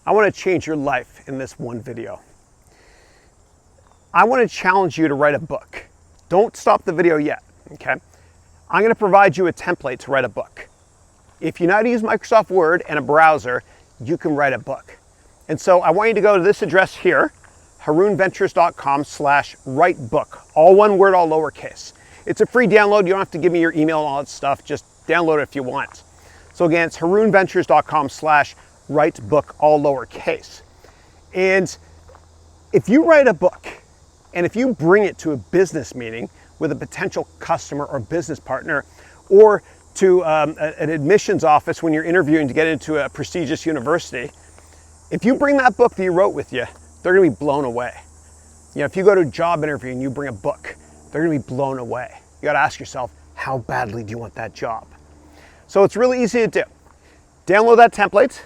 I want to change your life in this one video. I want to challenge you to write a book. Don't stop the video yet, okay? I'm going to provide you a template to write a book. If you know how to use Microsoft Word and a browser, you can write a book. And so I want you to go to this address here, harounventures.com/writebook. All one word, all lowercase. It's a free download. You don't have to give me your email and all that stuff. Just download it if you want. So again, it's harounventures.com/writebook, all lowercase. And if you write a book, and if you bring it to a business meeting with a potential customer or business partner, or to an admissions office when you're interviewing to get into a prestigious university, if you bring that book that you wrote with you, they're gonna be blown away. You know, if you go to a job interview and you bring a book, they're gonna be blown away. You gotta ask yourself, how badly do you want that job? So it's really easy to do. Download that template,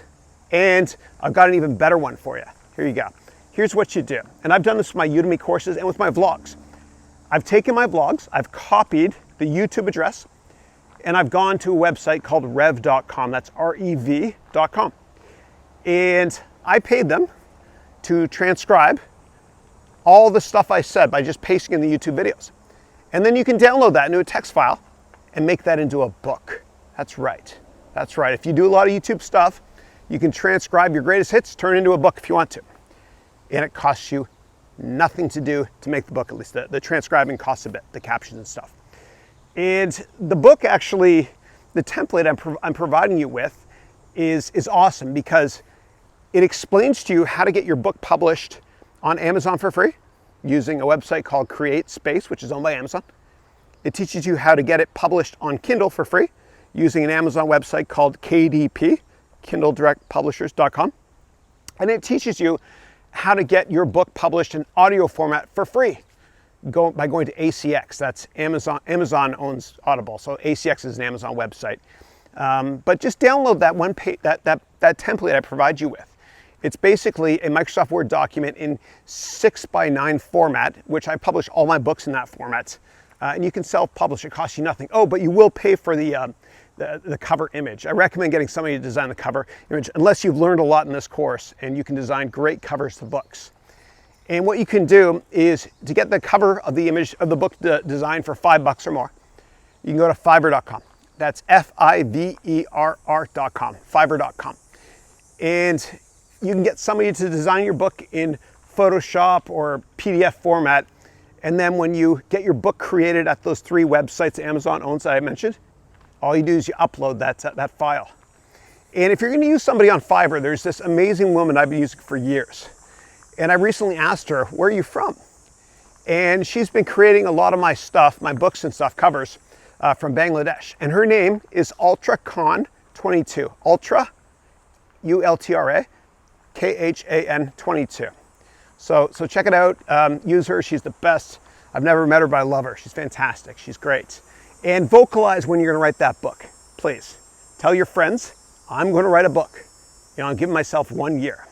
and I've got an even better one for you. Here you go. Here's what you do. And I've done this with my Udemy courses and with my vlogs. I've taken my vlogs, I've copied the YouTube address, and I've gone to a website called rev.com. That's rev.com. And I paid them to transcribe all the stuff I said by just pasting in the YouTube videos. And then you can download that into a text file and make that into a book. That's right. That's right. If you do a lot of YouTube stuff, you can transcribe your greatest hits, turn it into a book if you want to. And it costs you nothing to do to make the book, at least the transcribing costs a bit, the captions and stuff. And the book actually, the template I'm providing you with is awesome because it explains to you how to get your book published on Amazon for free using a website called CreateSpace, which is owned by Amazon. It teaches you how to get it published on Kindle for free using an Amazon website called KDP, KindleDirectPublishers.com. And it teaches you how to get your book published in audio format for free by going to ACX. That's Amazon. Amazon owns Audible, so ACX is an Amazon website. But just download that that template I provide you with. It's basically a Microsoft Word document in 6:9 format, which I publish all my books in that format. And you can self-publish. It costs you nothing. Oh, but you will pay for the cover image. I recommend getting somebody to design the cover image unless you've learned a lot in this course, and you can design great covers to books. And what you can do is to get the cover of the image of the book designed for $5 or more, you can go to Fiverr.com. That's Fiverr.com, Fiverr.com. And you can get somebody to design your book in Photoshop or PDF format. And then when you get your book created at those 3 websites Amazon owns that I mentioned, all you do is you upload that file. And if you're going to use somebody on Fiverr, there's this amazing woman I've been using for years. And I recently asked her, where are you from? And she's been creating a lot of my stuff, my books and stuff, covers from Bangladesh. And her name is UltraKhan22. Ultra, ULTRA, KHAN 22. So check it out, use her, she's the best. I've never met her, but I love her. She's fantastic, she's great. And vocalize when you're gonna write that book, please. Tell your friends, I'm gonna write a book. You know, I'm giving myself 1 year.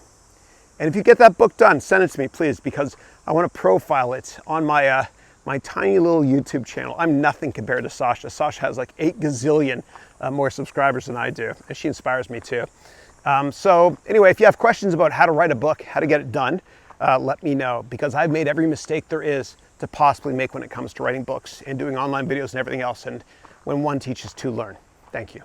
And if you get that book done, send it to me, please, because I wanna profile it on my my tiny little YouTube channel. I'm nothing compared to Sasha. Sasha has like 8 gazillion more subscribers than I do, and she inspires me too. So anyway, if you have questions about how to write a book, how to get it done, let me know, because I've made every mistake there is to possibly make when it comes to writing books and doing online videos and everything else. And when one teaches, two learn. Thank you.